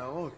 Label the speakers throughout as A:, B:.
A: הערות.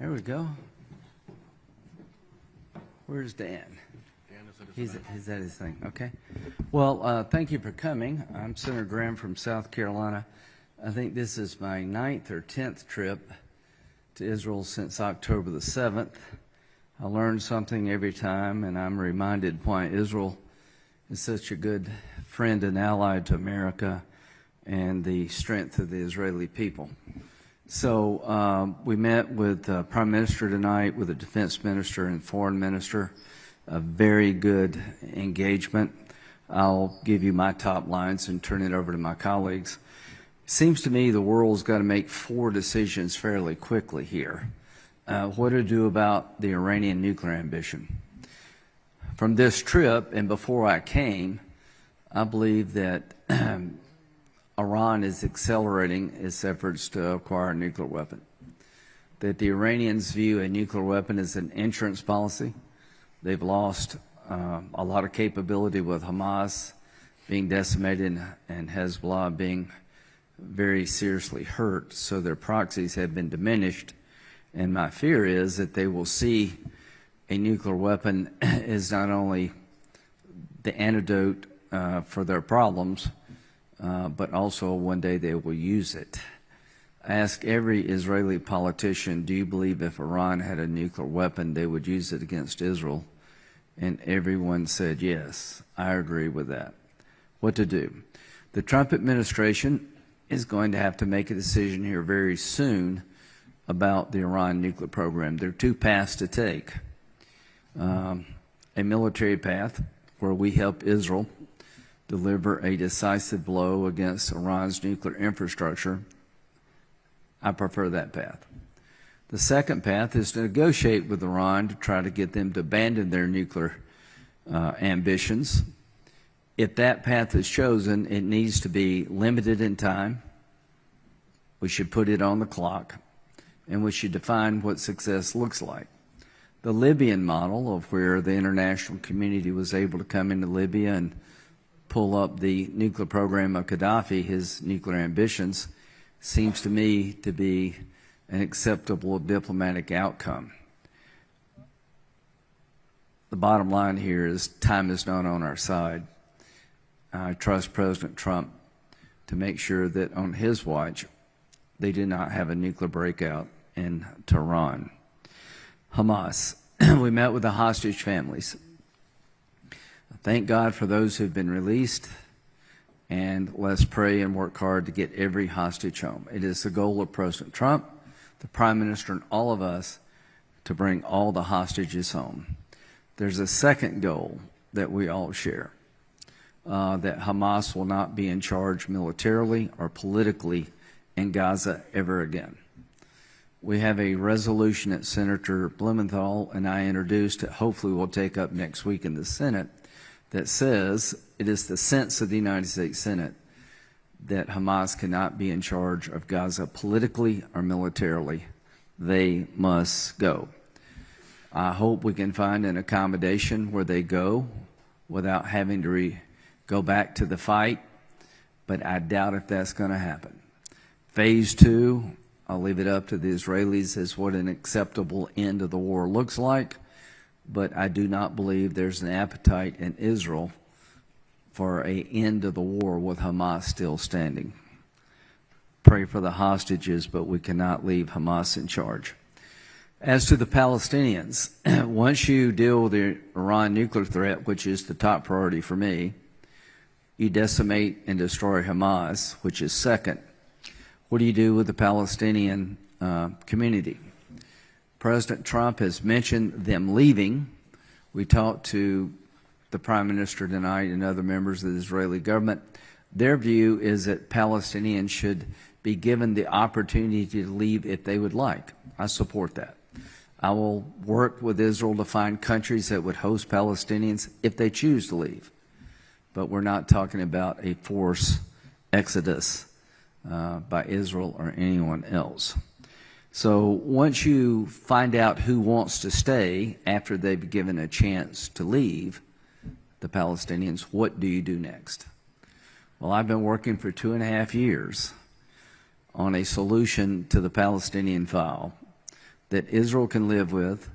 A: There we go. Where's Dan? He's at his thing. Okay. Well, thank you for coming. I'm Senator Graham from South Carolina. I think this is my 9th or 10th trip to Israel since October the 7th. I learn something every time, and I'm reminded why Israel is such a good friend and ally to America and the strength of the Israeli people. So we met with the Prime Minister tonight, with the Defense Minister and Foreign Minister. A very good engagement. I'll give you my top lines and turn it over to my colleagues. It seems to me the world's got to make 4 decisions fairly quickly here. What to do about the Iranian nuclear ambition. From this trip, and before I came, I believe that Iran is accelerating its efforts to acquire a nuclear weapon. That the Iranians view a nuclear weapon as an insurance policy. They've lost a lot of capability with Hamas being decimated and Hezbollah being very seriously hurt, so their proxies have been diminished. And my fear is that they will see a nuclear weapon as not only the antidote for their problems, but also one day they will use it. I ask every Israeli politician, do you believe if Iran had a nuclear weapon, they would use it against Israel? And everyone said yes. I agree with that. What to do? The Trump administration is going to have to make a decision here very soon about the Iran nuclear program. There are 2 paths to take. A military path where we help Israel deliver a decisive blow against Iran's nuclear infrastructure. I prefer that path. The second path is to negotiate with Iran to try to get them to abandon their nuclear ambitions. If that path is chosen, it needs to be limited in time. We should put it on the clock, and we should define what success looks like. The Libyan model, of where the international community was able to come into Libya and pull up the nuclear program of Gaddafi, his nuclear ambitions, seems to me to be an acceptable diplomatic outcome. The bottom line here is time is not on our side. I trust President Trump to make sure that on his watch they do not have a nuclear breakout in Tehran. Hamas. We met with the hostage families. Thank God for those who've been released, and let's pray and work hard to get every hostage home. It is the goal of President Trump, the Prime Minister, and all of us to bring all the hostages home. There's a second goal that we all share, that Hamas will not be in charge militarily or politically in Gaza ever again. We have a resolution that Senator Blumenthal and I introduced that hopefully we'll take up next week in the Senate that says it is the sense of the United States Senate that Hamas cannot be in charge of Gaza politically or militarily. They must go. I hope we can find an accommodation where they go without having to go back to the fight, but I doubt if that's going to happen. Phase 2, I'll leave it up to the Israelis as what an acceptable end of the war looks like, but I do not believe there's an appetite in Israel for an end of the war with Hamas still standing. Pray for the hostages, but we cannot leave Hamas in charge. As to the Palestinians, once you deal with the Iran nuclear threat, which is the top priority for me, you decimate and destroy Hamas, which is second. What do you do with the Palestinian community? President Trump has mentioned them leaving. We talked to the Prime Minister tonight and other members of the Israeli government. Their view is that Palestinians should be given the opportunity to leave if they would like. I support that. I will work with Israel to find countries that would host Palestinians if they choose to leave. But we're not talking about a forced exodus by Israel or anyone else. So once you find out who wants to stay after they've been given a chance to leave, the Palestinians, what do you do next? Well, I've been working for 2.5 years on a solution to the Palestinian file. that Israel can live with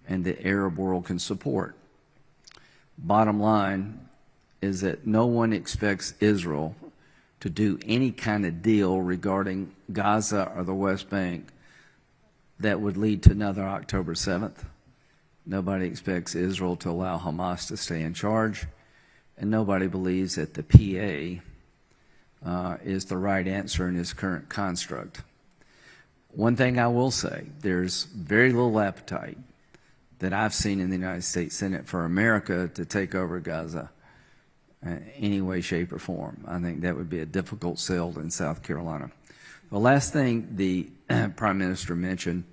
A: and the Arab world can support. Bottom line is that no one expects Israel to do any kind of deal regarding Gaza or the West Bank that would lead to another October 7th. Nobody expects Israel to allow Hamas to stay in charge, and nobody believes that the PA is the right answer in its current construct. One thing I will say, there's very little appetite that I've seen in the United States Senate for America to take over Gaza in any way, shape, or form. I think that would be a difficult sell in South Carolina. The last thing the Prime Minister mentioned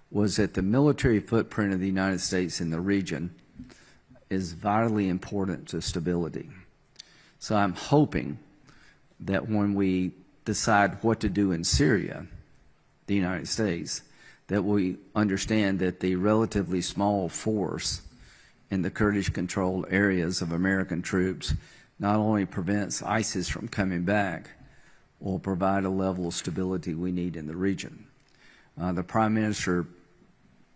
A: was that the military footprint of the United States in the region is vitally important to stability. So I'm hoping that when we decide what to do in Syria, the United States, that we understand that the relatively small force in the Kurdish-controlled areas of American troops not only prevents ISIS from coming back, will provide a level of stability we need in the region. The Prime Minister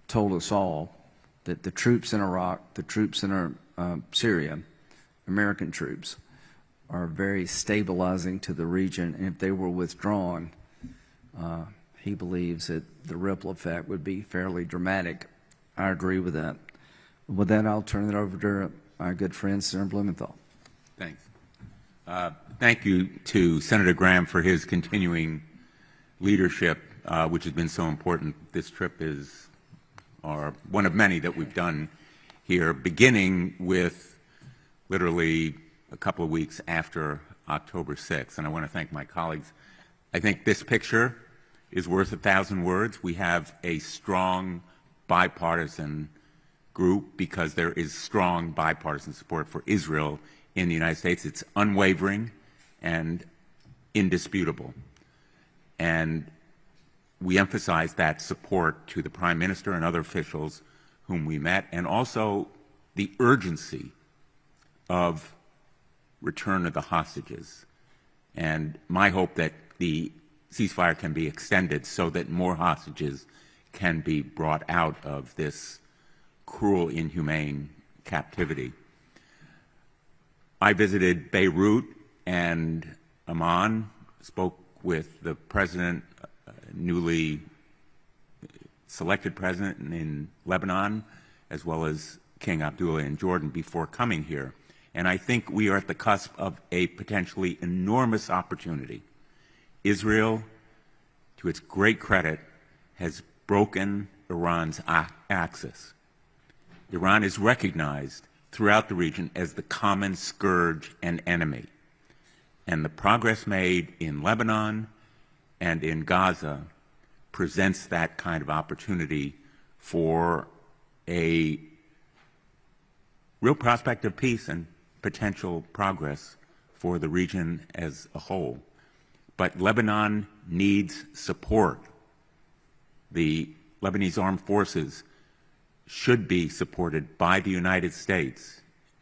A: told us all that the troops in Iraq, the troops in Syria, American troops, are very stabilizing to the region, and if they were withdrawn, he believes that the ripple effect would be fairly dramatic. I agree with that. With that, I'll turn it over to our good friend, Senator Blumenthal.
B: Thanks. Thank you to Senator Graham for his continuing leadership, which has been so important. This trip is one of many that we've done here, beginning with literally a couple of weeks after October 6th. And I want to thank my colleagues. I think this picture is worth 1,000 words. We have a strong bipartisan group because there is strong bipartisan support for Israel in the United States. It's unwavering and indisputable. And we emphasize that support to the Prime Minister and other officials whom we met, and also the urgency of return of the hostages. And my hope that the ceasefire can be extended so that more hostages can be brought out of this cruel, inhumane captivity. I visited Beirut and Amman, spoke with the president, newly selected president in Lebanon, as well as King Abdullah in Jordan before coming here. And I think we are at the cusp of a potentially enormous opportunity. Israel, to its great credit, has broken Iran's axis. Iran is recognized throughout the region as the common scourge and enemy. And the progress made in Lebanon and in Gaza presents that kind of opportunity for a real prospect of peace and potential progress for the region as a whole. But Lebanon needs support. The Lebanese armed forces should be supported by the United States,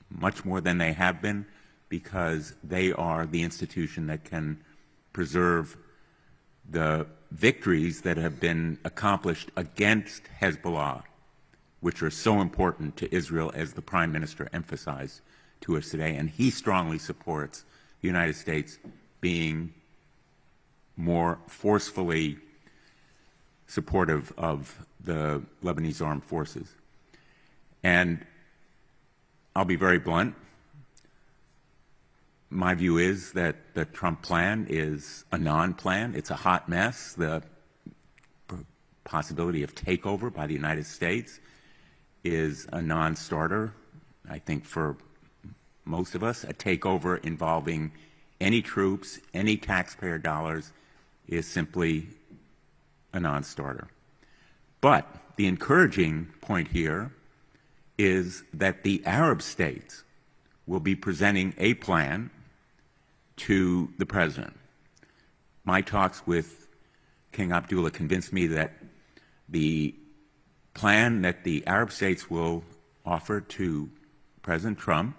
B: much more than they have been, because they are the institution that can preserve the victories that have been accomplished against Hezbollah, which are so important to Israel, as the Prime Minister emphasized to us today. And he strongly supports the United States being more forcefully supportive of the Lebanese armed forces. And I'll be very blunt. My view is that the Trump plan is a non-plan. It's a hot mess. The possibility of takeover by the United States is a non-starter. I think for most of us, a takeover involving any troops, any taxpayer dollars is simply a non-starter. But the encouraging point here is that the Arab states will be presenting a plan to the president. My talks with King Abdullah convinced me that the plan that the Arab states will offer to President Trump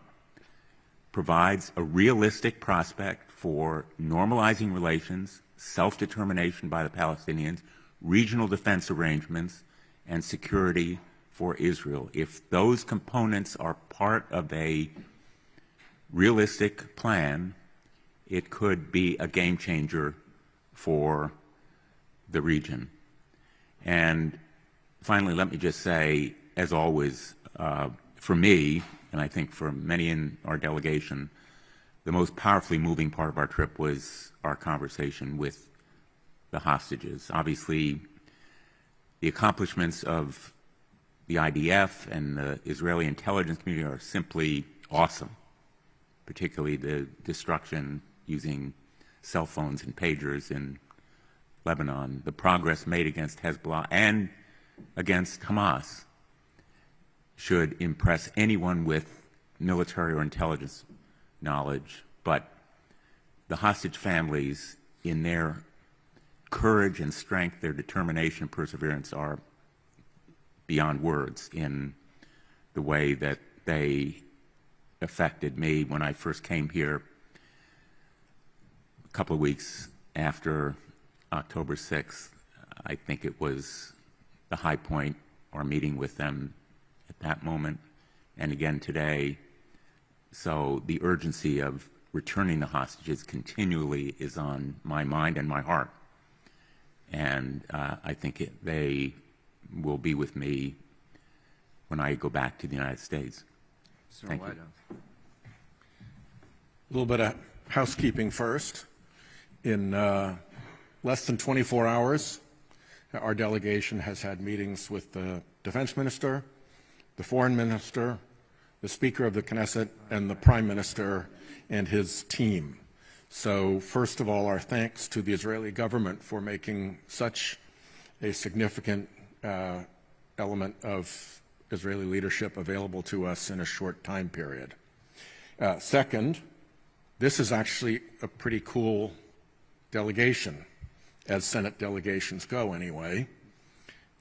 B: provides a realistic prospect for normalizing relations, self-determination by the Palestinians, regional defense arrangements, and security for Israel. If those components are part of a realistic plan, it could be a game changer for the region. And finally, let me just say, as always, for me, and I think for many in our delegation, the most powerfully moving part of our trip was our conversation with the hostages. Obviously, the accomplishments of the IDF and the Israeli intelligence community are simply awesome, particularly the destruction using cell phones and pagers in Lebanon, the progress made against Hezbollah and against Hamas should impress anyone with military or intelligence knowledge. But the hostage families, in their courage and strength, their determination and perseverance, are beyond words in the way that they affected me when I first came here a couple of weeks after October 6th. I think it was the high point, our meeting with them at that moment, and again today. So the urgency of returning the hostages continually is on my mind and my heart. And I think they will be with me when I go back to the United States. Thank you.
C: A little bit of housekeeping first. In less than 24 hours, our delegation has had meetings with the defense minister, the foreign minister, the Speaker of the Knesset, and the Prime Minister and his team. So first of all, our thanks to the Israeli government for making such a significant element of Israeli leadership available to us in a short time period. Second, this is actually a pretty cool delegation, as Senate delegations go anyway.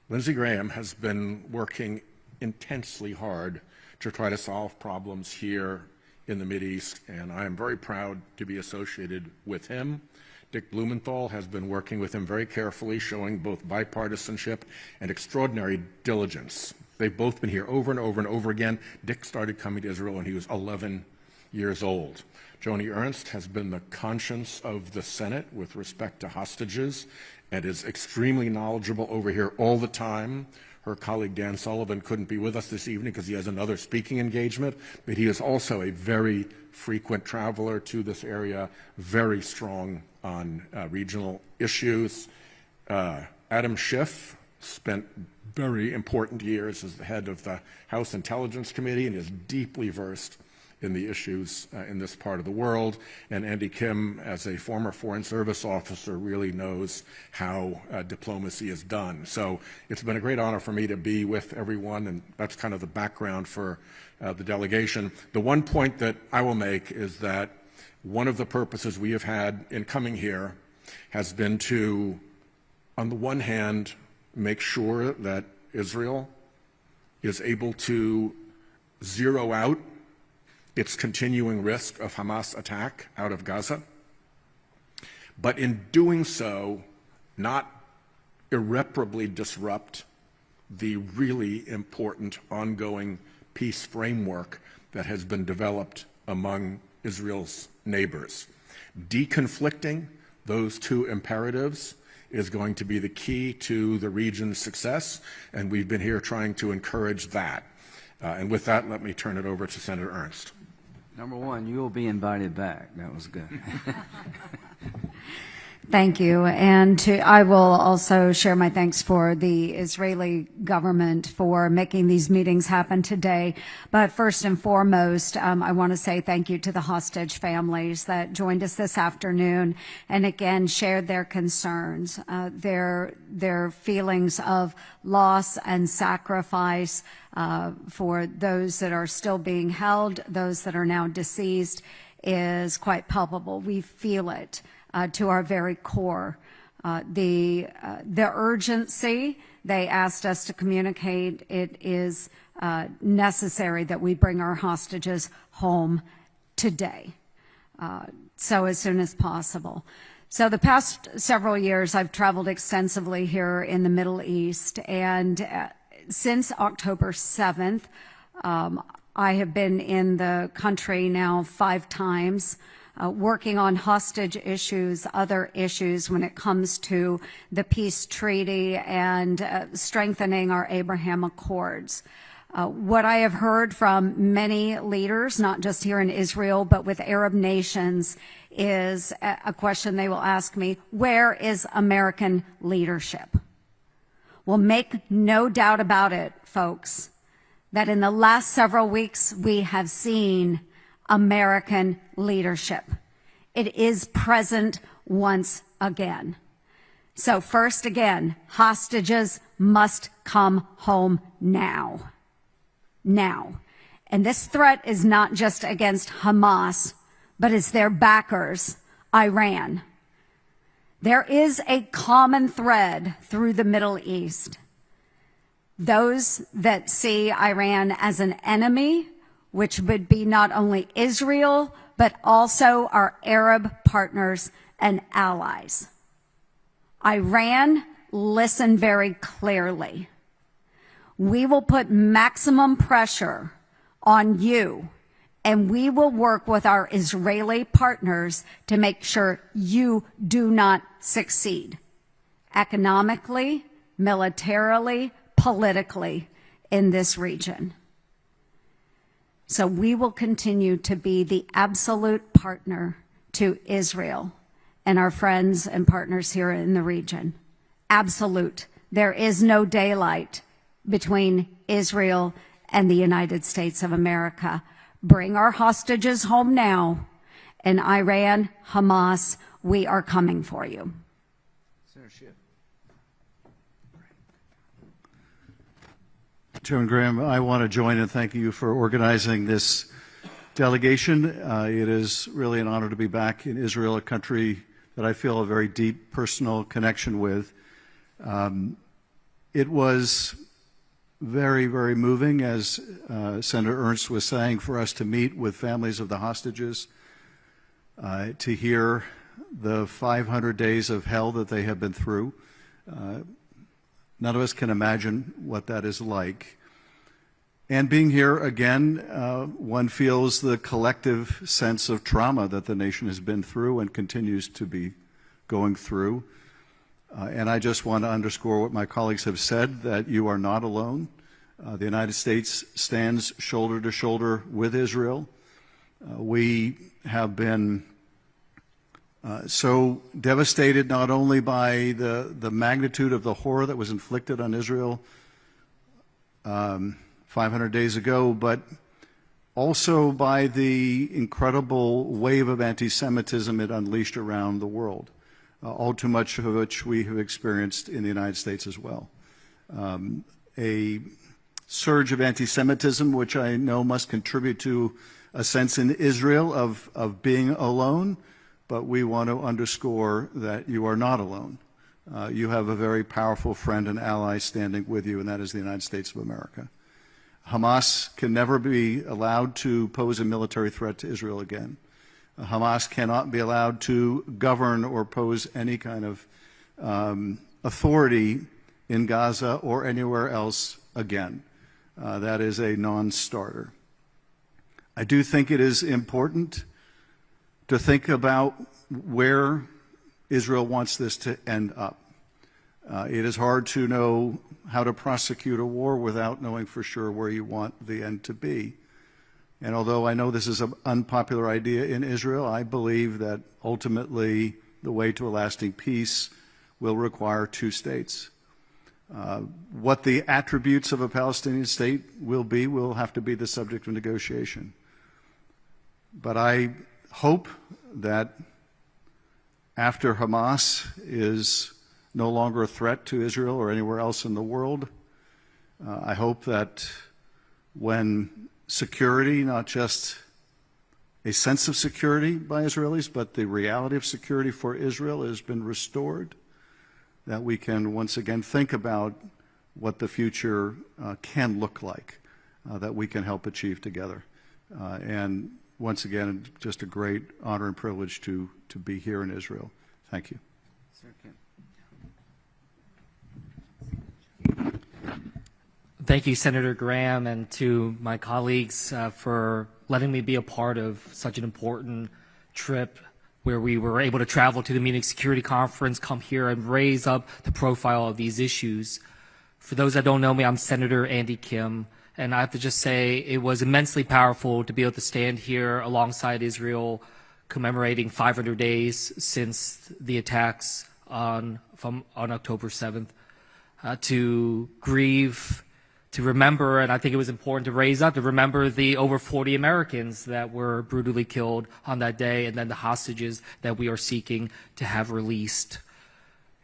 C: Lindsey Graham has been working intensely hard to try to solve problems here in the Mideast, and I am very proud to be associated with him. Dick Blumenthal has been working with him very carefully, showing both bipartisanship and extraordinary diligence. They've both been here over and over and over again. Dick started coming to Israel when he was 11 years old. Joni Ernst has been the conscience of the Senate with respect to hostages and is extremely knowledgeable over here all the time. Her colleague Dan Sullivan couldn't be with us this evening because he has another speaking engagement, but he is also a very frequent traveler to this area, very strong on regional issues. Adam Schiff spent very important years as the head of the House Intelligence Committee and is deeply versed in the issues in this part of the world. And Andy Kim, as a former Foreign Service officer, really knows how diplomacy is done. So it's been a great honor for me to be with everyone, and that's kind of the background for the delegation. The one point that I will make is that one of the purposes we have had in coming here has been to, on the one hand, make sure that Israel is able to zero out its continuing risk of Hamas attack out of Gaza, but in doing so, not irreparably disrupt the really important ongoing peace framework that has been developed among Israel's neighbors. Deconflicting those two imperatives is going to be the key to the region's success, and we've been here trying to encourage that. And with that, let me turn it over to Senator Ernst.
A: Number one, you will be invited back. That was good.
D: Thank you. And I will also share my thanks for the Israeli government for making these meetings happen today. But first and foremost, I want to say thank you to the hostage families that joined us this afternoon and again shared their concerns, their feelings of loss and sacrifice for those that are still being held, those that are now deceased is quite palpable. We feel it. To our very core. The urgency, they asked us to communicate, it is necessary that we bring our hostages home today, so as soon as possible. So the past several years, I've traveled extensively here in the Middle East, and since October 7th, I have been in the country now 5 times, working on hostage issues, other issues when it comes to the peace treaty and strengthening our Abraham Accords. What I have heard from many leaders, not just here in Israel, but with Arab nations, is a question they will ask me: where is American leadership? Well, make no doubt about it, folks, that in the last several weeks we have seen American leadership. It is present once again. So first again, hostages must come home now. Now. And this threat is not just against Hamas, but it's their backers, Iran. There is a common thread through the Middle East. Those that see Iran as an enemy, which would be not only Israel, but also our Arab partners and allies. Iran, listen very clearly. We will put maximum pressure on you, and we will work with our Israeli partners to make sure you do not succeed economically, militarily, politically in this region. So we will continue to be the absolute partner to Israel and our friends and partners here in the region. Absolute. There is no daylight between Israel and the United States of America. Bring our hostages home now. And Iran, Hamas, we are coming for you.
A: Senator Schiff.
E: Chairman Graham, I want to join in thanking you for organizing this delegation. It is really an honor to be back in Israel, a country that I feel a very deep personal connection with. It was very, very moving, as Senator Ernst was saying, for us to meet with families of the hostages, to hear the 500 days of hell that they have been through. None of us can imagine what that is like. And being here again, one feels the collective sense of trauma that the nation has been through and continues to be going through. And I just want to underscore what my colleagues have said, that you are not alone. The United States stands shoulder to shoulder with Israel. We have been so devastated not only by the magnitude of the horror that was inflicted on Israel 500 days ago, but also by the incredible wave of anti-Semitism it unleashed around the world, all too much of which we have experienced in the United States as well. A surge of anti-Semitism, which I know must contribute to a sense in Israel of being alone, but we want to underscore that you are not alone. You have a very powerful friend and ally standing with you, and that is the United States of America. Hamas can never be allowed to pose a military threat to Israel again. Hamas cannot be allowed to govern or pose any kind of authority in Gaza or anywhere else again. That is a non-starter. I do think it is important to think about where Israel wants this to end up. It is hard to know how to prosecute a war without knowing for sure where you want the end to be. And although I know this is an unpopular idea in Israel, I believe that ultimately the way to a lasting peace will require 2 states. What the attributes of a Palestinian state will be will have to be the subject of negotiation. But I hope that after Hamas is no longer a threat to Israel or anywhere else in the world, I hope that when security, not just a sense of security by Israelis, but the reality of security for Israel has been restored, that we can once again think about what the future can look like, that we can help achieve together. And once again, just a great honor and privilege to be here in Israel. Thank you.
F: Thank you, Senator Graham, and to my colleagues for letting me be a part of such an important trip where we were able to travel to the Munich Security Conference, come here and raise up the profile of these issues. For those that don't know me, I'm Senator Andy Kim, and I have to just say it was immensely powerful to be able to stand here alongside Israel commemorating 500 days since the attacks on October 7th, to grieve, to remember, and I think it was important to raise up, to remember the over 40 Americans that were brutally killed on that day, and then the hostages that we are seeking to have released.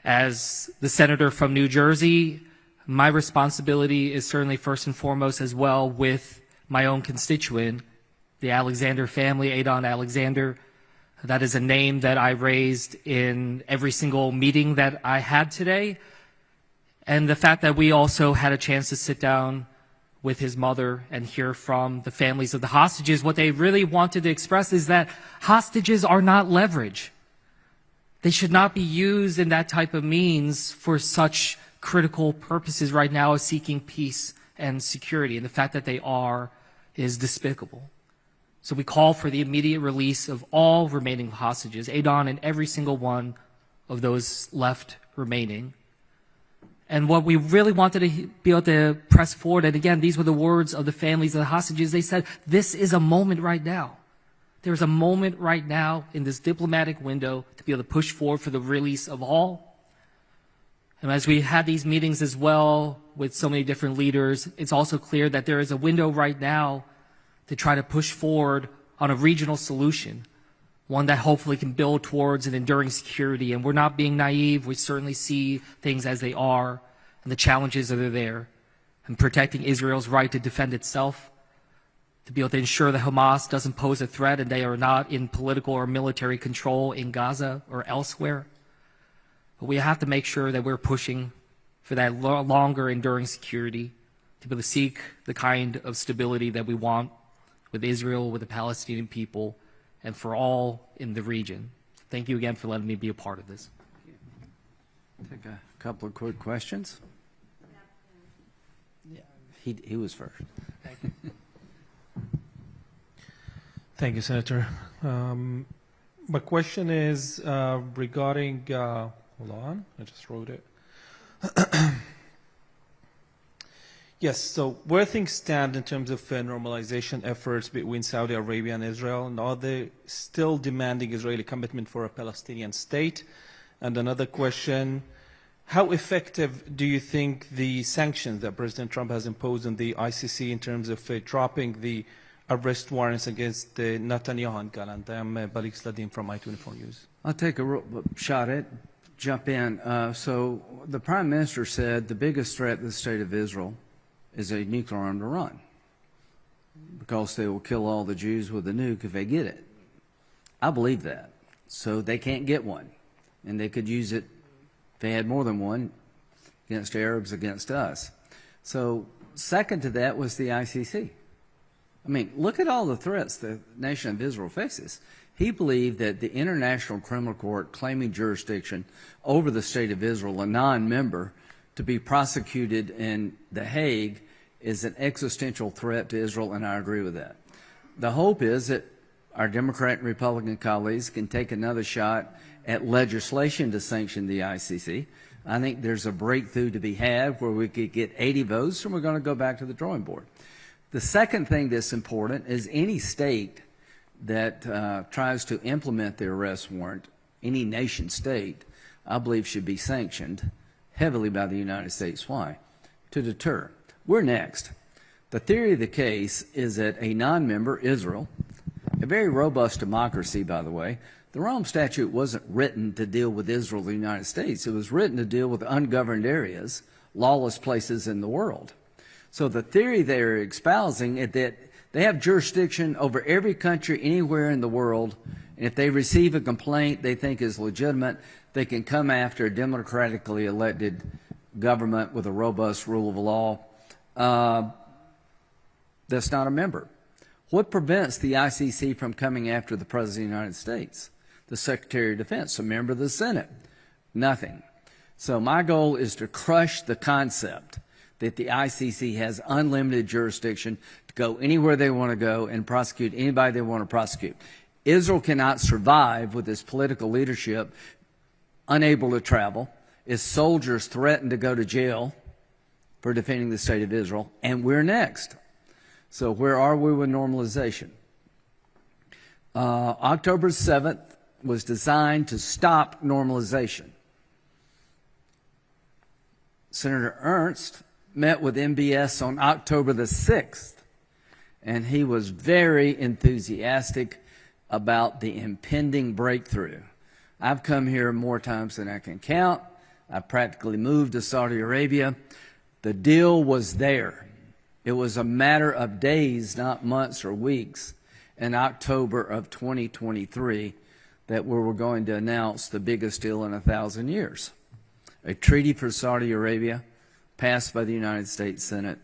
F: As the senator from New Jersey, my responsibility is certainly first and foremost as well with my own constituent, the Alexander family, Adon Alexander. That is a name that I raised in every single meeting that I had today. And the fact that we also had a chance to sit down with his mother and hear from the families of the hostages, what they really wanted to express is that hostages are not leverage. They should not be used in that type of means for such critical purposes right now of seeking peace and security. And the fact that they are is despicable. So we call for the immediate release of all remaining hostages, Adon and every single one of those left remaining. And what we really wanted to be able to press forward, and again, these were the words of the families of the hostages, they said, this is a moment right now. There's a moment right now in this diplomatic window to be able to push forward for the release of all. And as we had these meetings as well with so many different leaders, it's also clear that there is a window right now to try to push forward on a regional solution, one that hopefully can build towards an enduring security. And we're not being naive. We certainly see things as they are and the challenges that are there, and protecting Israel's right to defend itself, to be able to ensure that Hamas doesn't pose a threat and they are not in political or military control in Gaza or elsewhere. But we have to make sure that we're pushing for that longer enduring security, to be able to seek the kind of stability that we want with Israel, with the Palestinian people, and for all in the region. Thank you again for letting me be a part of this.
A: Take a couple of quick questions. Yeah, he was first.
F: Thank you.
G: Thank you, Senator. My question is regarding, hold on, I just wrote it. Yes, so where things stand in terms of normalization efforts between Saudi Arabia and Israel, and are they still demanding Israeli commitment for a Palestinian state? And another question, how effective do you think the sanctions that President Trump has imposed on the ICC in terms of dropping the arrest warrants against Netanyahu and Gallant? I am Balik Sladim from I-24 News.
A: I'll take a shot at, jump in. So the Prime Minister said the biggest threat to the state of Israel is a nuclear-armed Iran, because they will kill all the Jews with a nuke if they get it. I believe that. So they can't get one, and they could use it if they had more than one against Arabs, against us. So second to that was the ICC. I mean, look at all the threats the nation of Israel faces. He believed that the International Criminal Court claiming jurisdiction over the state of Israel, a non-member, to be prosecuted in The Hague is an existential threat to Israel, and I agree with that. The hope is that our Democrat and Republican colleagues can take another shot at legislation to sanction the ICC. I think there's a breakthrough to be had where we could get 80 votes, and we're going to go back to the drawing board. The second thing that's important is any state that tries to implement the arrest warrant, any nation state, I believe should be sanctioned heavily by the United States. Why? To deter. We're next. The theory of the case is that a non-member, Israel, a very robust democracy, by the way, the Rome Statute wasn't written to deal with Israel, the United States. It was written to deal with ungoverned areas, lawless places in the world. So the theory they're espousing is that they have jurisdiction over every country anywhere in the world, and if they receive a complaint they think is legitimate, they can come after a democratically elected government with a robust rule of law that's not a member. What prevents the ICC from coming after the President of the United States? the Secretary of Defense, a member of the Senate. Nothing. So my goal is to crush the concept that the ICC has unlimited jurisdiction to go anywhere they want to go and prosecute anybody they want to prosecute. Israel cannot survive with its political leadership unable to travel, its soldiers threatened to go to jail for defending the state of Israel, and we're next. So where are we with normalization? October 7th was designed to stop normalization. Senator Ernst met with MBS on October the 6th, and he was very enthusiastic about the impending breakthrough. I've come here more times than I can count. I practically moved to Saudi Arabia. The deal was there. It was a matter of days, not months or weeks, in October of 2023 that we were going to announce the biggest deal in 1,000 years. A treaty for Saudi Arabia passed by the United States Senate,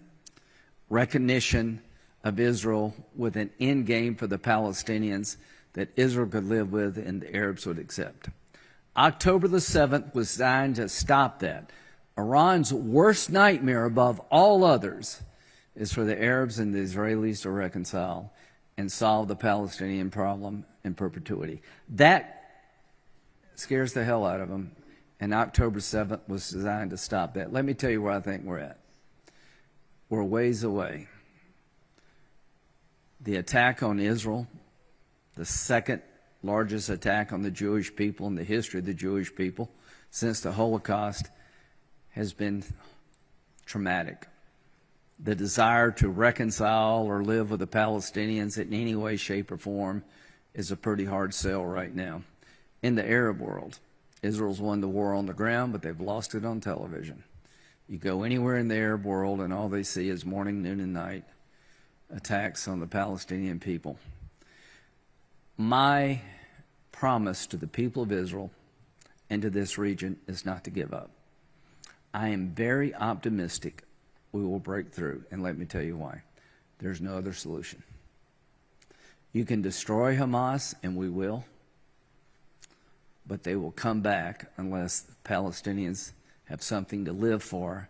A: recognition of Israel with an end game for the Palestinians that Israel could live with and the Arabs would accept. October the 7th was designed to stop that. Iran's worst nightmare above all others is for the Arabs and the Israelis to reconcile and solve the Palestinian problem in perpetuity. That scares the hell out of them, and October 7th was designed to stop that. Let me tell you where I think we're at. We're a ways away. The attack on Israel, the second largest attack on the Jewish people in the history of the Jewish people since the Holocaust, has been traumatic. The desire to reconcile or live with the Palestinians in any way, shape, or form is a pretty hard sell right now. In the Arab world, Israel's won the war on the ground, but they've lost it on television. You go anywhere in the Arab world and all they see is morning, noon, and night attacks on the Palestinian people. My promise to the people of Israel and to this region is not to give up. I am very optimistic we will break through, and let me tell you why. There's no other solution. You can destroy Hamas, and we will, but they will come back unless the Palestinians have something to live for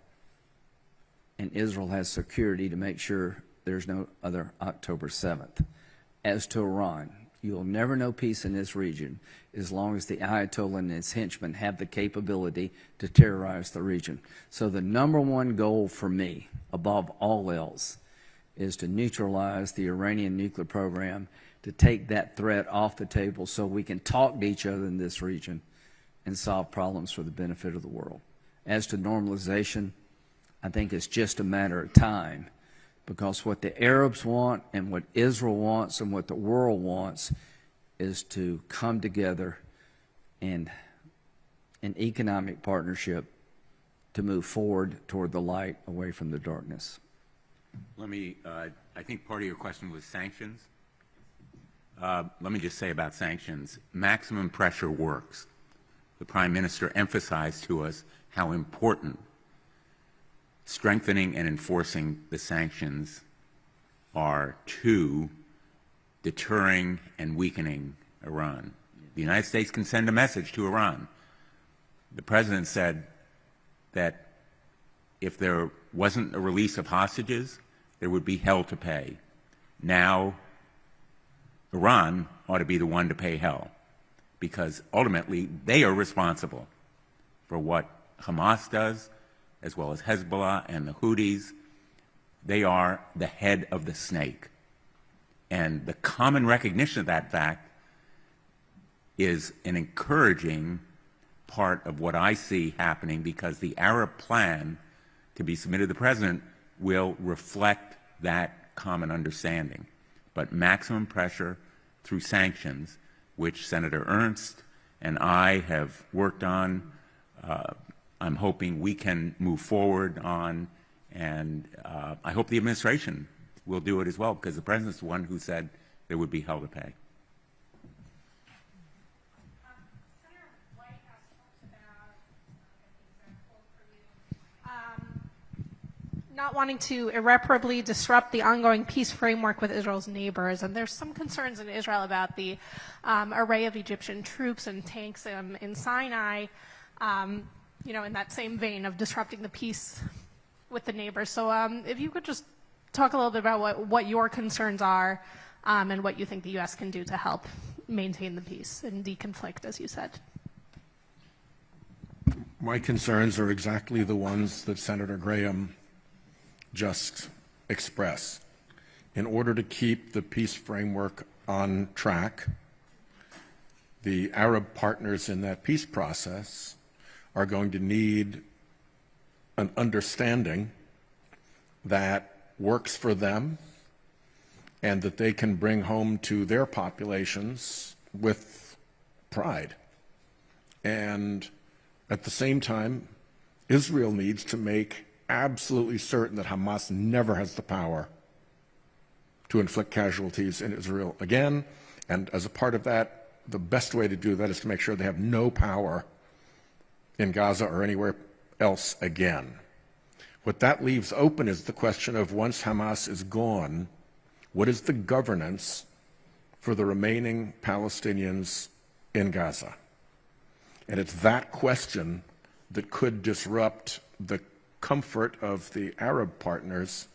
A: and Israel has security to make sure there's no other October 7th. As to Iran, you'll never know peace in this region as long as the Ayatollah and his henchmen have the capability to terrorize the region. So the number one goal for me, above all else, is to neutralize the Iranian nuclear program, to take that threat off the table so we can talk to each other in this region and solve problems for the benefit of the world. As to normalization, I think it's just a matter of time, because what the Arabs want and what Israel wants and what the world wants is to come together in an economic partnership to move forward toward the light, away from the darkness.
B: Let me, I think part of your question was sanctions. Let me just say about sanctions, maximum pressure works. The Prime Minister emphasized to us how important strengthening and enforcing the sanctions are to deterring and weakening Iran. The United States can send a message to Iran. The President said that if there wasn't a release of hostages, there would be hell to pay. Now, Iran ought to be the one to pay hell, because ultimately they are responsible for what Hamas does, as well as Hezbollah and the Houthis. They are the head of the snake. And the common recognition of that fact is an encouraging part of what I see happening, because the Arab plan to be submitted to the President will reflect that common understanding. But maximum pressure through sanctions, which Senator Ernst and I have worked on, I'm hoping we can move forward on, and I hope the administration will do it as well, because the President's the one who said there would be hell to pay.
H: Senator Whitehouse talked about, I think that's a quote for you, not wanting to irreparably disrupt the ongoing peace framework with Israel's neighbors. And there's some concerns in Israel about the array of Egyptian troops and tanks in Sinai, in that same vein of disrupting the peace with the neighbors. So if you could just talk a little bit about what your concerns are and what you think the U.S. can do to help maintain the peace and deconflict, as you said.
C: My concerns are exactly the ones that Senator Graham just expressed. In order to keep the peace framework on track, the Arab partners in that peace process are going to need an understanding that works for them and that they can bring home to their populations with pride. And at the same time, Israel needs to make absolutely certain that Hamas never has the power to inflict casualties in Israel again. And as a part of that, the best way to do that is to make sure they have no power in Gaza or anywhere else again. What that leaves open is the question of, once Hamas is gone, what is the governance for the remaining Palestinians in Gaza? And it's that question that could disrupt the comfort of the Arab partners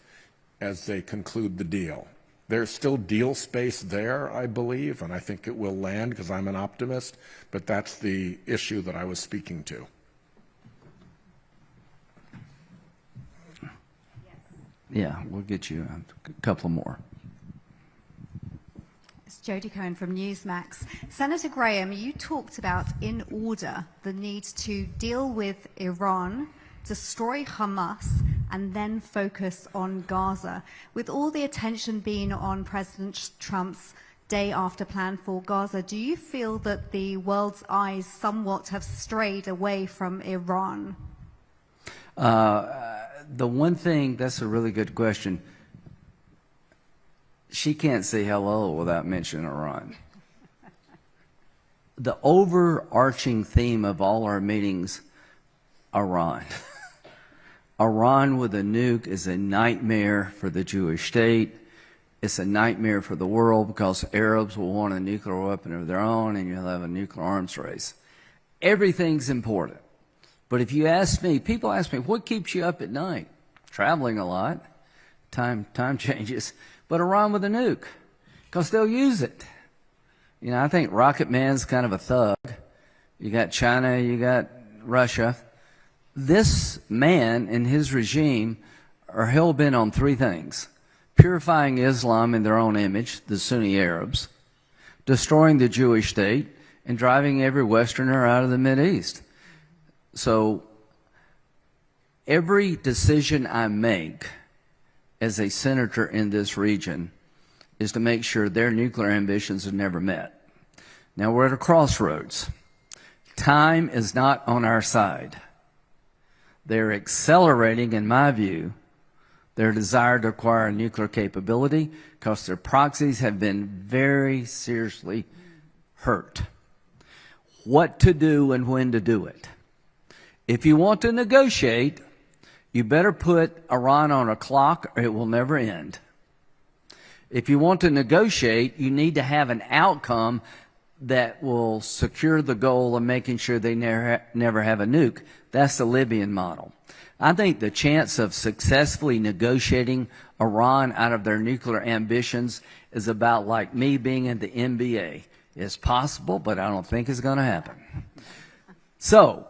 C: as they conclude the deal. There's still deal space there, I believe, and I think it will land because I'm an optimist, but that's the issue that I was speaking to.
A: Yeah, we'll get you a couple more.
I: It's Jodi Cohen from Newsmax. Senator Graham, you talked about, in order, the need to deal with Iran, destroy Hamas, and then focus on Gaza. With all the attention being on President Trump's day after plan for Gaza, do you feel that the world's eyes somewhat have strayed away from Iran?
A: The one thing, that's a really good question. She can't say hello without mentioning Iran. The overarching theme of all our meetings, Iran. Iran with a nuke is a nightmare for the Jewish state. It's a nightmare for the world because Arabs will want a nuclear weapon of their own and you'll have a nuclear arms race. Everything's important. But if you ask me, people ask me, what keeps you up at night? Traveling a lot. Time changes. But Iran with a nuke, because they'll use it. You know, I think Rocket Man's kind of a thug. You got China, you got Russia. This man and his regime are hell-bent on three things: purifying Islam in their own image, the Sunni Arabs, destroying the Jewish state, and driving every Westerner out of the Mideast. So every decision I make as a senator in this region is to make sure their nuclear ambitions are never met. Now we're at a crossroads. Time is not on our side. They're accelerating, in my view, their desire to acquire nuclear capability because their proxies have been very seriously hurt. What to do and when to do it. If you want to negotiate, you better put Iran on a clock or it will never end. If you want to negotiate, you need to have an outcome that will secure the goal of making sure they never have a nuke. That's the Libyan model. I think the chance of successfully negotiating Iran out of their nuclear ambitions is about like me being in the NBA. It's possible, but I don't think it's going to happen. So,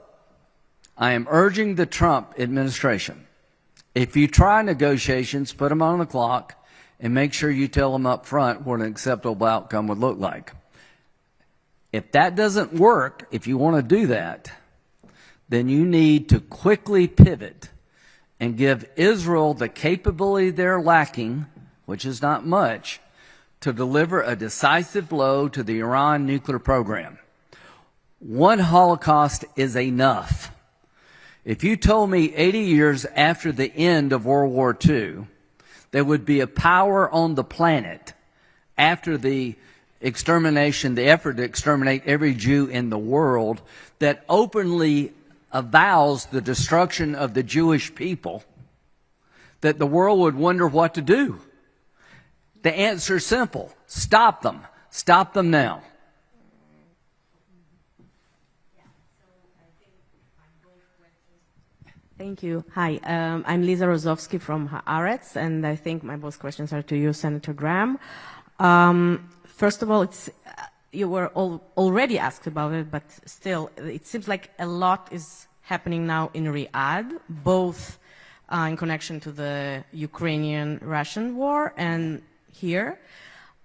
A: I am urging the Trump administration, if you try negotiations, put them on the clock and make sure you tell them up front what an acceptable outcome would look like. If that doesn't work, if you want to do that, then you need to quickly pivot and give Israel the capability they're lacking, which is not much, to deliver a decisive blow to the Iran nuclear program. One Holocaust is enough. If you told me 80 years after the end of World War II, there would be a power on the planet after the extermination, the effort to exterminate every Jew in the world, that openly avows the destruction of the Jewish people, that the world would wonder what to do. The answer is simple. Stop them. Stop them now.
J: Thank you. Hi, I'm Lisa Rozovsky from Haaretz, and I think my both questions are to you, Senator Graham. First of all, you were already asked about it, but still, it seems like a lot is happening now in Riyadh, both in connection to the Ukrainian-Russian war and here.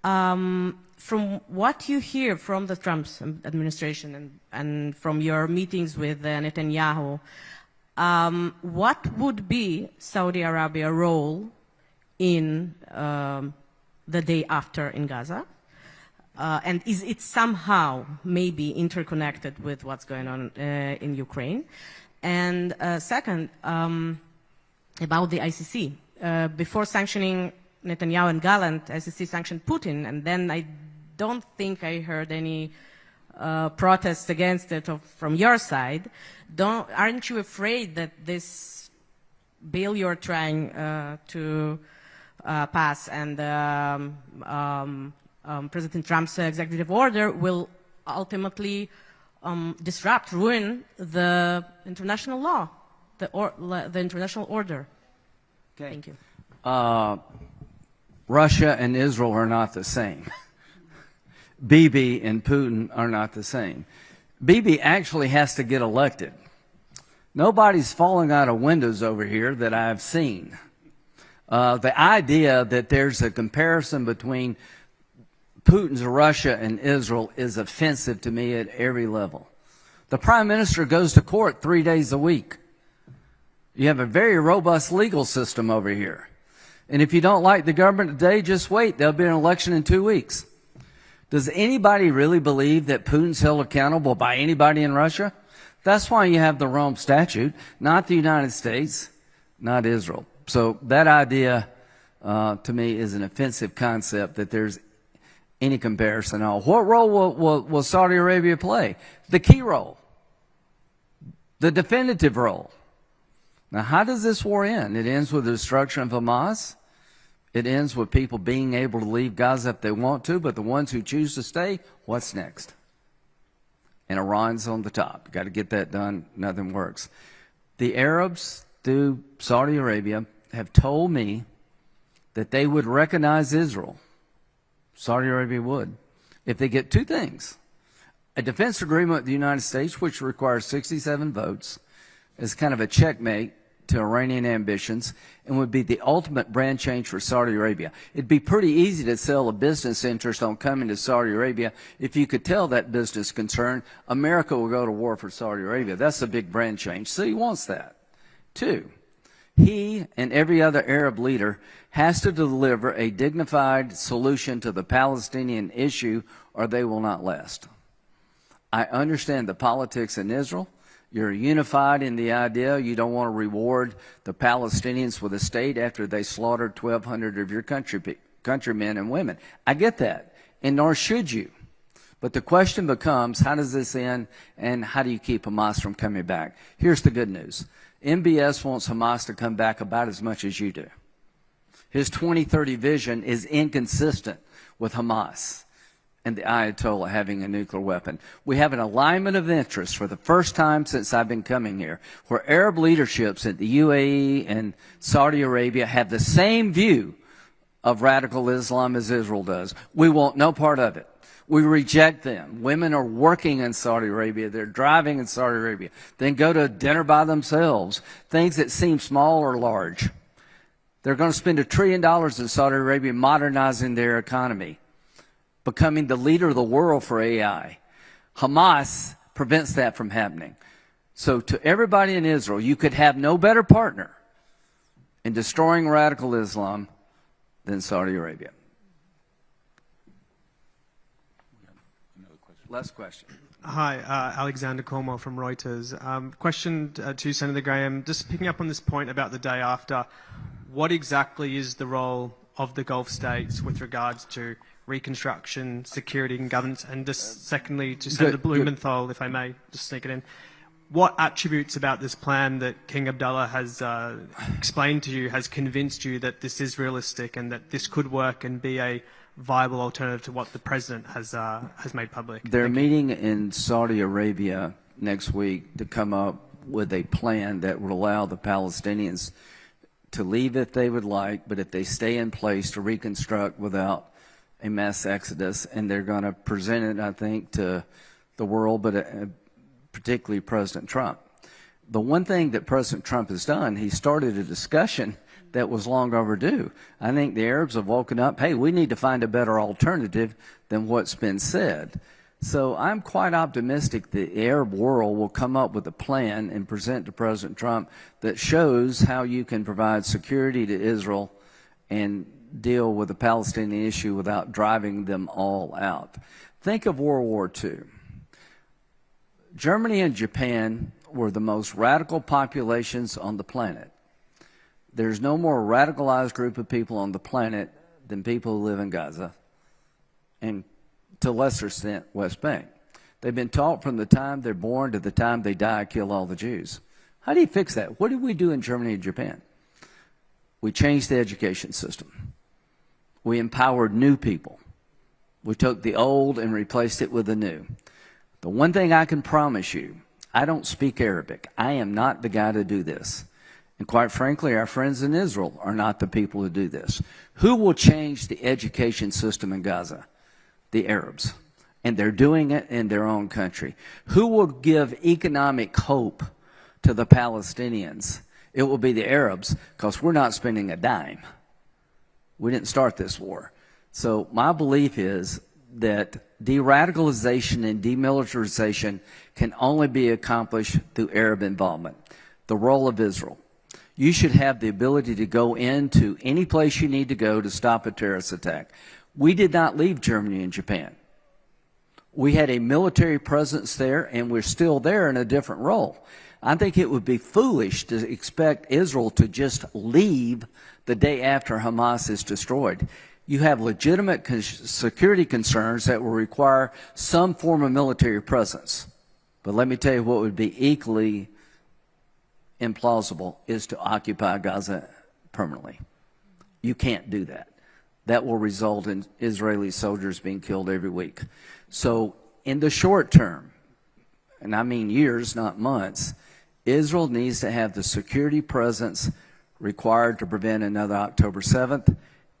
J: From what you hear from the Trump administration and from your meetings with Netanyahu, what would be Saudi Arabia's role in the day after in Gaza? And is it somehow maybe interconnected with what's going on in Ukraine? And second, about the ICC. Before sanctioning Netanyahu and Gallant, ICC sanctioned Putin, and then I don't think I heard any protests against it from your side. Aren't you afraid that this bill you're trying to pass and President Trump's executive order will ultimately disrupt, ruin the international law, the international order?
A: Okay.
J: Thank you.
A: Russia and Israel are not the same. Bibi and Putin are not the same. Bibi actually has to get elected. Nobody's falling out of windows over here that I've seen. The idea that there's a comparison between Putin's Russia and Israel is offensive to me at every level. The Prime Minister goes to court 3 days a week. You have a very robust legal system over here. And if you don't like the government today, just wait. There'll be an election in 2 weeks. Does anybody really believe that Putin's held accountable by anybody in Russia? That's why you have the Rome Statute, not the United States, not Israel. So that idea, to me, is an offensive concept that there's any comparison at all. What role will Saudi Arabia play? The key role. The definitive role. Now, how does this war end? It ends with the destruction of Hamas. It ends with people being able to leave Gaza if they want to, but the ones who choose to stay, what's next? And Iran's on the top. Got to get that done. Nothing works. The Arabs, through Saudi Arabia, have told me that they would recognize Israel. Saudi Arabia would, if they get two things. A defense agreement with the United States, which requires 67 votes, is kind of a checkmate to Iranian ambitions and would be the ultimate brand change for Saudi Arabia. It'd be pretty easy to sell a business interest on coming to Saudi Arabia if you could tell that business concern, America will go to war for Saudi Arabia. That's a big brand change. So he wants that. Two, he and every other Arab leader has to deliver a dignified solution to the Palestinian issue or they will not last. I understand the politics in Israel. You're unified in the idea you don't want to reward the Palestinians with a state after they slaughtered 1,200 of your countrymen and women. I get that, and nor should you. But the question becomes, how does this end, and how do you keep Hamas from coming back? Here's the good news. MBS wants Hamas to come back about as much as you do. His 2030 vision is inconsistent with Hamas and the Ayatollah having a nuclear weapon. We have an alignment of interests for the first time since I've been coming here, where Arab leaderships at the UAE and Saudi Arabia have the same view of radical Islam as Israel does. We want no part of it. We reject them. Women are working in Saudi Arabia. They're driving in Saudi Arabia. Then go to dinner by themselves. Things that seem small or large. They're going to spend $1 trillion in Saudi Arabia modernizing their economy, becoming the leader of the world for AI. Hamas prevents that from happening. So to everybody in Israel, you could have no better partner in destroying radical Islam than Saudi Arabia. Last question.
K: Hi, Alexander Cornwell from Reuters. Question to Senator Graham, just picking up on this point about the day after, what exactly is the role of the Gulf states with regards to reconstruction, security and governance? And just secondly, to Senator Blumenthal, if I may, just sneak it in. what attributes about this plan that King Abdullah has explained to you has convinced you that this is realistic and that this could work and be a viable alternative to what the president has made public?
A: They're meeting in Saudi Arabia next week to come up with a plan that would allow the Palestinians to leave if they would like, but if they stay in place, to reconstruct without a mass exodus. And they're going to present it, I think, to the world, but particularly President Trump. The one thing that President Trump has done, he started a discussion that was long overdue. I think the Arabs have woken up, hey, we need to find a better alternative than what's been said. So I'm quite optimistic the Arab world will come up with a plan and present to President Trump that shows how you can provide security to Israel and deal with the Palestinian issue without driving them all out. Think of World War II. Germany and Japan were the most radical populations on the planet. There's no more radicalized group of people on the planet than people who live in Gaza and, to a lesser extent, West Bank. They've been taught from the time they're born to the time they die, kill all the Jews. How do you fix that? What did we do in Germany and Japan? We changed the education system. We empowered new people. We took the old and replaced it with the new. The one thing I can promise you, I don't speak Arabic. I am not the guy to do this. And quite frankly, our friends in Israel are not the people to do this. Who will change the education system in Gaza? The Arabs. And they're doing it in their own country. Who will give economic hope to the Palestinians? It will be the Arabs, because we're not spending a dime. We didn't start this war. So my belief is that de-radicalization and demilitarization can only be accomplished through Arab involvement. The role of Israel. You should have the ability to go into any place you need to go to stop a terrorist attack. We did not leave Germany and Japan. We had a military presence there, and we're still there in a different role. I think it would be foolish to expect Israel to just leave the day after Hamas is destroyed. You have legitimate security concerns that will require some form of military presence. But let me tell you what would be equally implausible is to occupy Gaza permanently. You can't do that. That will result in Israeli soldiers being killed every week. So in the short term, and I mean years, not months, Israel needs to have the security presence required to prevent another October 7th,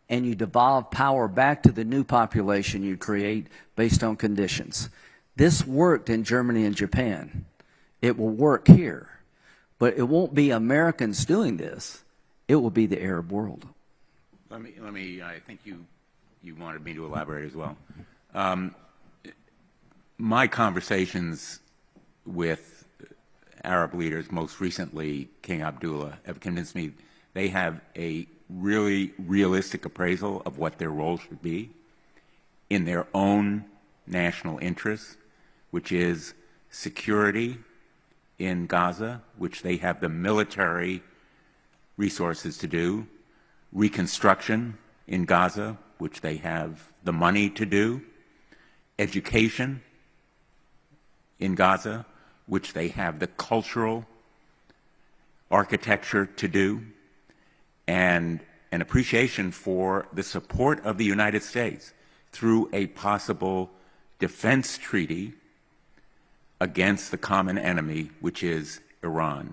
A: and you devolve power back to the new population you create based on conditions. This worked in Germany and Japan. It will work here. But it won't be Americans doing this. It will be the Arab world.
B: Let me. I think you wanted me to elaborate as well. My conversations with Arab leaders, most recently King Abdullah, have convinced me they have a really realistic appraisal of what their role should be in their own national interests, which is security in Gaza, which they have the military resources to do, reconstruction in Gaza, which they have the money to do, education in Gaza, which they have the cultural architecture to do, and an appreciation for the support of the United States through a possible defense treaty against the common enemy, which is Iran.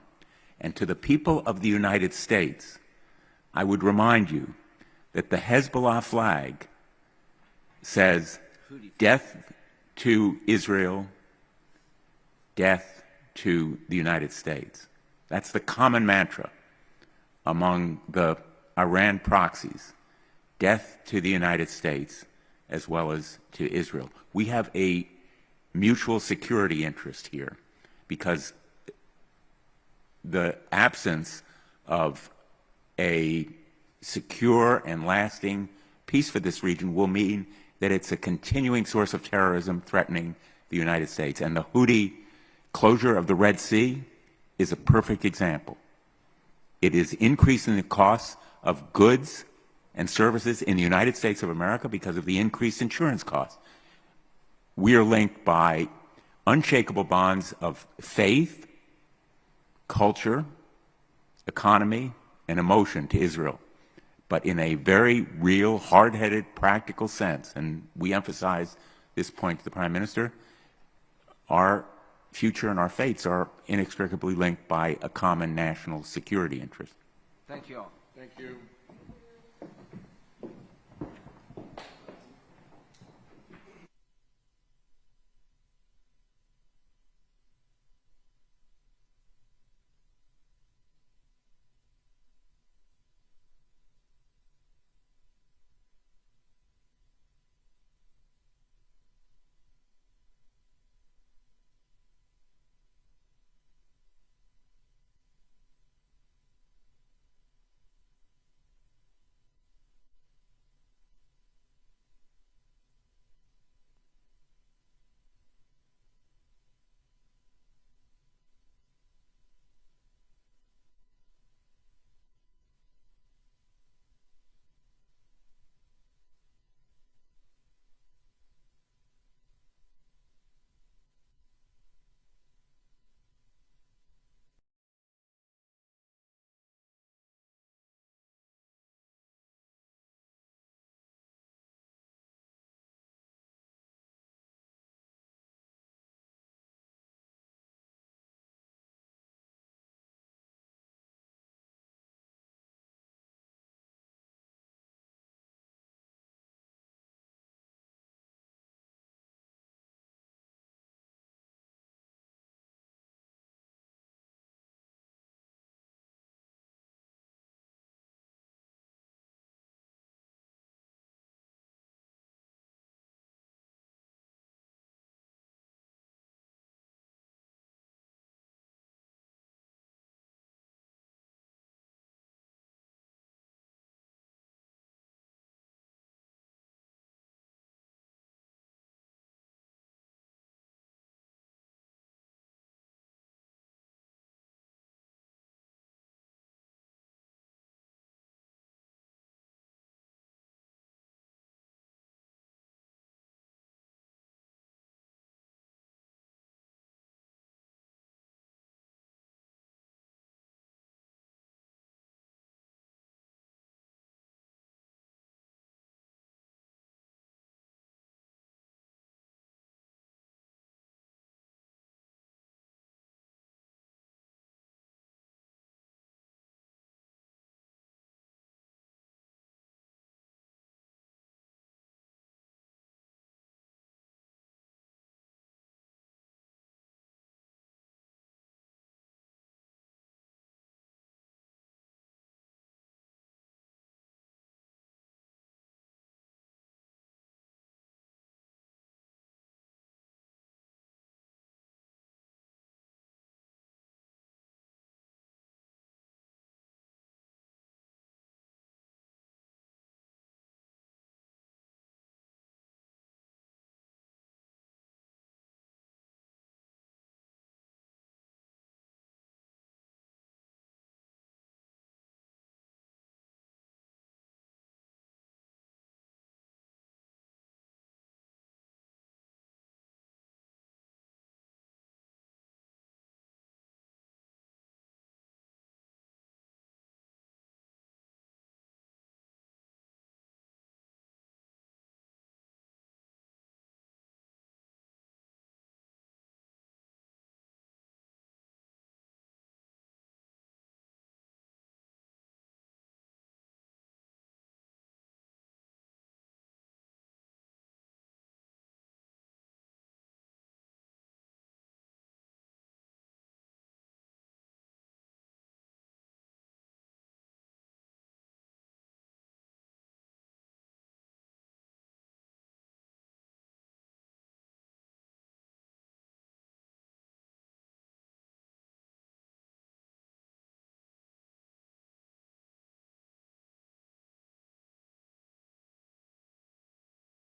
B: And to the people of the United States, I would remind you that the Hezbollah flag says, death to Israel, death to the United States. That's the common mantra among the Iran proxies, death to the United States as well as to Israel. We have a mutual security interest here because the absence of a secure and lasting peace for this region will mean that it's a continuing source of terrorism threatening the United States. And the Houthi closure of the Red Sea is a perfect example. It is increasing the costs of goods and services in the United States of America because of the increased insurance costs. We are linked by unshakable bonds of faith culture, economy, and emotion to Israel, but in a very real, hard-headed, practical sense. And we emphasize this point to the Prime Minister. Our future and our fates are inextricably linked by a common national security interest.
A: Thank you all.
C: Thank you.